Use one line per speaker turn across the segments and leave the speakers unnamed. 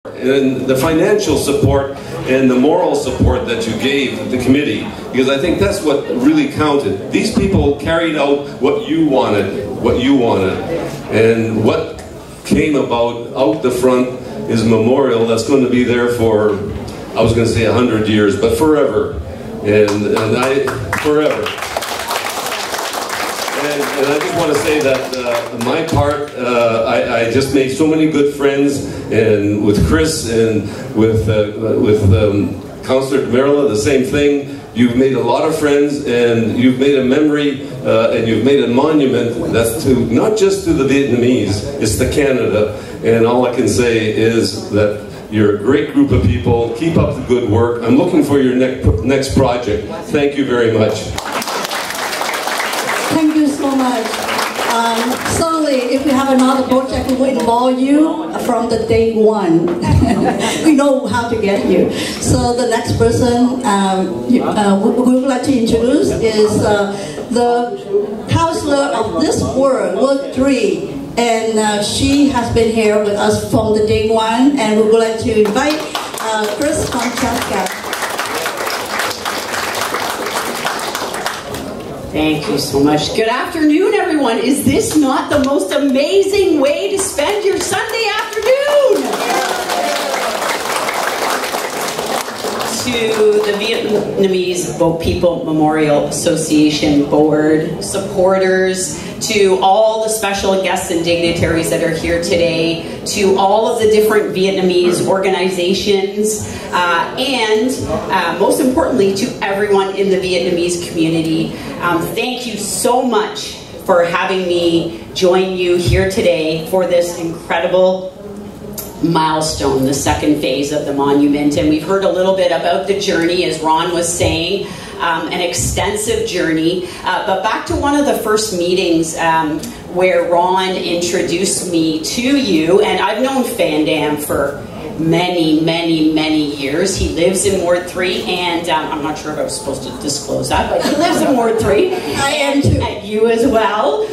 and the financial support and the moral support that you gave the committee, because I think that's what really counted. These people carried out what you wanted, and what came about out the front is a memorial that's going to be there for, I was going to say 100 years, but forever, and forever. And I just want to say that on my part, I just made so many good friends, and with Chris and with Councillor Damerla, the same thing. You've made a lot of friends, and you've made a memory, and you've made a monument that's to not just to the Vietnamese, it's to Canada. And all I can say is that you're a great group of people. Keep up the good work. I'm looking for your next project. Thank you very much.
Thank you so much. Certainly, if we have another project, we will involve you from the day one. We know how to get you. So the next person we would like to introduce is the councillor of this Ward 3. And she has been here with us from the day one. And we would like to invite Chris Fonseca.
Thank you so much. Good afternoon, everyone. Is this not the most amazing way to spend your Sunday afternoon? To the Vietnamese Boat People Memorial Association Board, supporters, to all the special guests and dignitaries that are here today, to all of the different Vietnamese organizations, and most importantly, to everyone in the Vietnamese community. Thank you so much for having me join you here today for this incredible milestone, the second phase of the monument. And we've heard a little bit about the journey, as Ron was saying, an extensive journey. But back to one of the first meetings where Ron introduced me to you, and I've known Van Dam for many, many, many years. He lives in Ward 3, and I'm not sure if I was supposed to disclose that, but he lives in Ward 3.
I am too.
And you as well.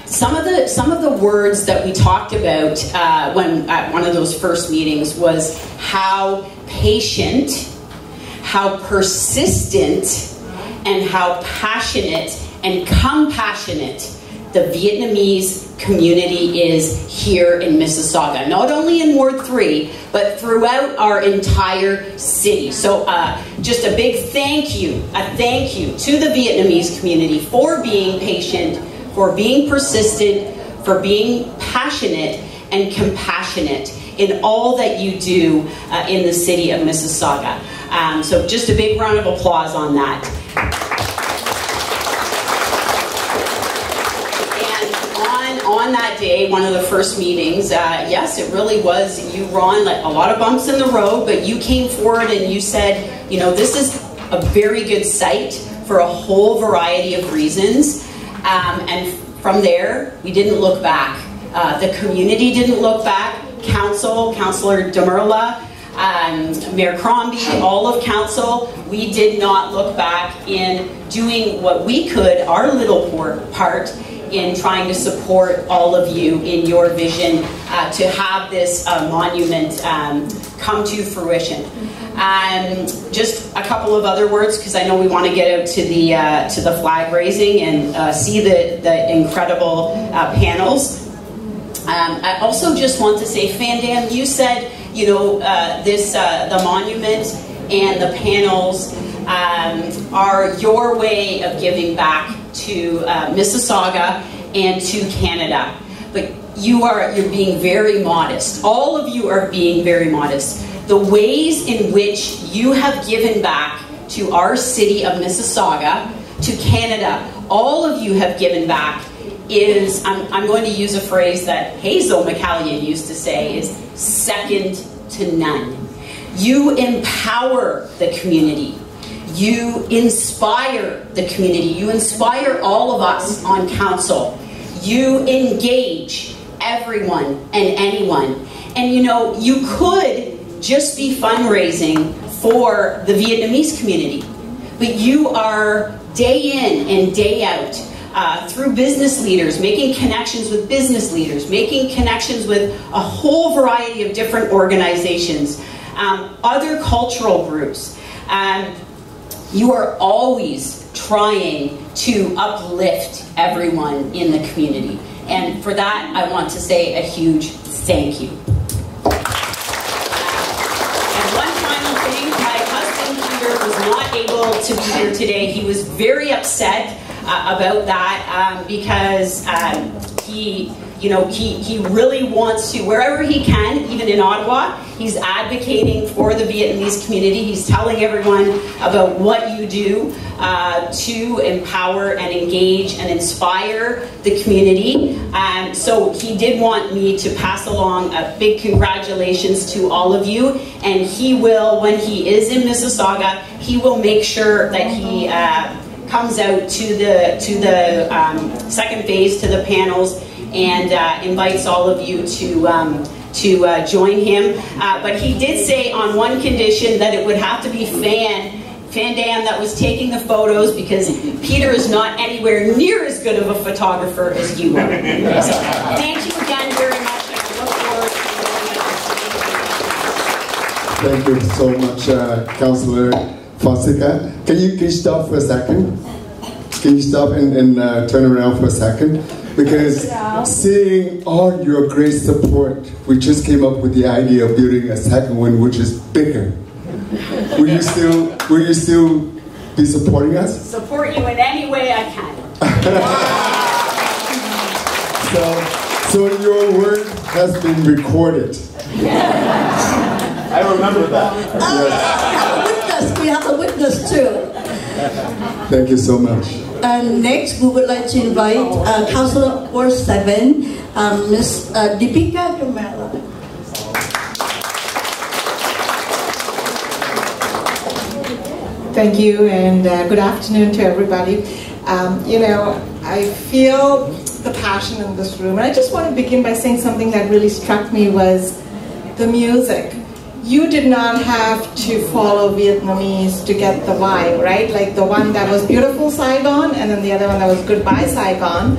Some of the words that we talked about when at one of those first meetings was how patient, how persistent, and how passionate and compassionate the Vietnamese community is here in Mississauga. Not only in Ward 3, but throughout our entire city. So just a big thank you to the Vietnamese community for being patient, for being persistent, for being passionate and compassionate in all that you do in the city of Mississauga. So just a big round of applause on that. And on that day, one of the first meetings, yes, it really was you, Ron, like a lot of bumps in the road, but you came forward and you said, you know, this is a very good site for a whole variety of reasons. And from there, we didn't look back. The community didn't look back. Councillor Damerla, Mayor Crombie, all of council, we did not look back in doing what we could, our little part, in trying to support all of you in your vision to have this monument come to fruition. Just a couple of other words, because I know we want to get out to the flag raising and see the incredible panels. I also just want to say, Van Dam, you said, you know, the monument and the panels are your way of giving back to Mississauga and to Canada. But you're being very modest. All of you are being very modest. The ways in which you have given back to our city of Mississauga, to Canada, all of you have given back is, I'm going to use a phrase that Hazel McCallion used to say, is second to none. You empower the community. You inspire the community. You inspire all of us on council. You engage everyone and anyone. And you know, you could just be fundraising for the Vietnamese community, but you are day in and day out through business leaders, making connections with business leaders, making connections with a whole variety of different organizations, other cultural groups. You are always trying to uplift everyone in the community. And for that, I want to say a huge thank you. And one final thing, my husband Peter was not able to be here today. He was very upset about that because he really wants to, wherever he can, even in Ottawa, he's advocating for the Vietnamese community. He's telling everyone about what you do to empower and engage and inspire the community. So he did want me to pass along a big congratulations to all of you. And he will, when he is in Mississauga, he will make sure that he comes out to the second phase, to the panels, and invites all of you to join him. But he did say on one condition that it would have to be Fan Dam that was taking the photos, because Peter is not anywhere near as good of a photographer as you are. So, thank you again very much, and I look forward to
Thank you so much, Councillor Fonseca. Can you stop for a second? Can you stop and turn around for a second? Because seeing all your great support, we just came up with the idea of building a second one, which is bigger. Will you still be supporting us?
support you in any way I can.
So your work has been recorded.
I remember that.
We have a witness too.
Thank you so much.
And next, we would like to invite Councillor Ward 7, Ms. Dipika Damerla.
Thank you, and good afternoon to everybody. I feel the passion in this room, and I just want to begin by saying something that really struck me was the music. You did not have to follow Vietnamese to get the vibe, right? Like the one that was Beautiful Saigon, and then the other one that was Goodbye Saigon.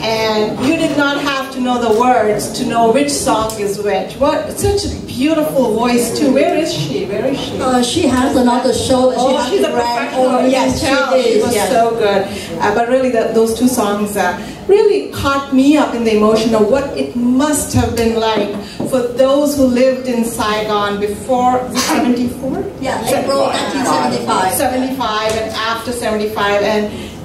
And you did not have to know the words to know which song is which. What such a beautiful voice too. Where is she? Where is she?
She has another show that she has
she's a professional.
Yes,
she was so good. But really, those two songs really caught me up in the emotion of what it must have been like for those who lived in Saigon before 74?
Yeah, April 1975.
75 and after 75,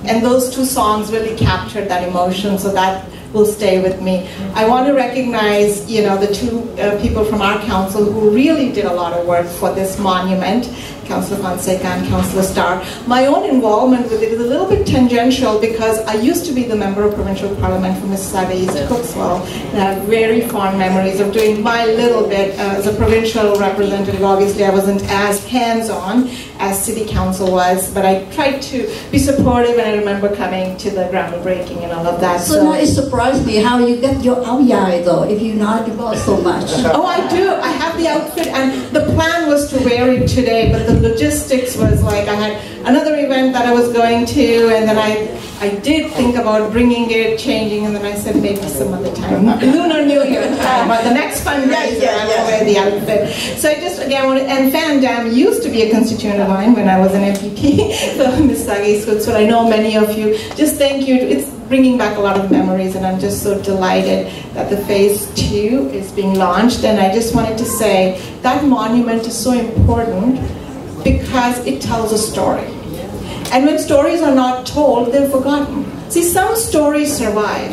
and those two songs really captured that emotion, so that will stay with me. I want to recognize, the two people from our council who really did a lot of work for this monument, Councillor Fonseca and Councillor Starr. My own involvement with it is a little bit tangential because I used to be the member of provincial parliament for Mississauga East Cookswell, and I have very fond memories of doing my little bit as a provincial representative. Obviously, I wasn't as hands-on as city council was, but I tried to be supportive, and I remember coming to the groundbreaking and all of that.
So now it surprised me how you get your aoyai though, if you're not involved so much.
Oh, I do. I have the outfit, and the plan was to wear it today, but the logistics was like I had another event that I was going to, and then I did think about bringing it, changing, and then I said maybe some other time, Lunar New Year time, but the next fundraiser I will wear the outfit. So I just again wanted, and Fan Dam used to be a constituent of mine when I was an MPP for Mississauga East Cookswell. I know many of you. Just thank you. It's bringing back a lot of memories, and I'm just so delighted that the phase 2 is being launched. And I just wanted to say that monument is so important because it tells a story. And when stories are not told, they're forgotten. See, some stories survive,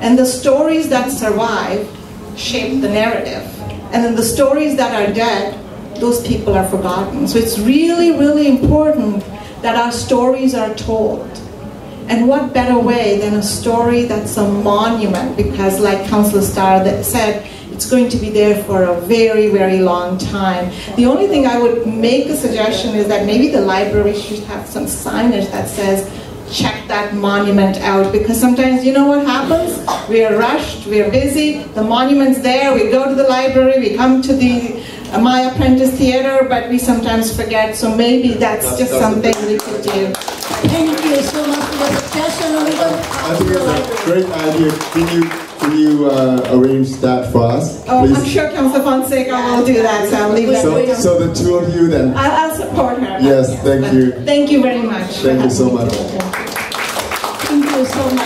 and the stories that survive shape the narrative. And then the stories that are dead, those people are forgotten. So it's really, really important that our stories are told. And what better way than a story that's a monument, because like Councillor Starr said, it's going to be there for a very, very long time. The only thing I would make a suggestion is that maybe the library should have some signage that says, check that monument out, because sometimes you know what happens? We are rushed, we are busy, the monument's there, we go to the library, we come to the My Apprentice Theatre, but we sometimes forget, so maybe that's just something we could do.
Thank you so much for the suggestion.
I think it's a great idea. Can you arrange that for us,
Oh,
please?
I'm sure Councillor Fonseca will do that, so I'll leave that with you.
So the two of you then.
I'll support her.
Yes, thank you.
Thank you very much.
Thank you so much.
Thank you so much.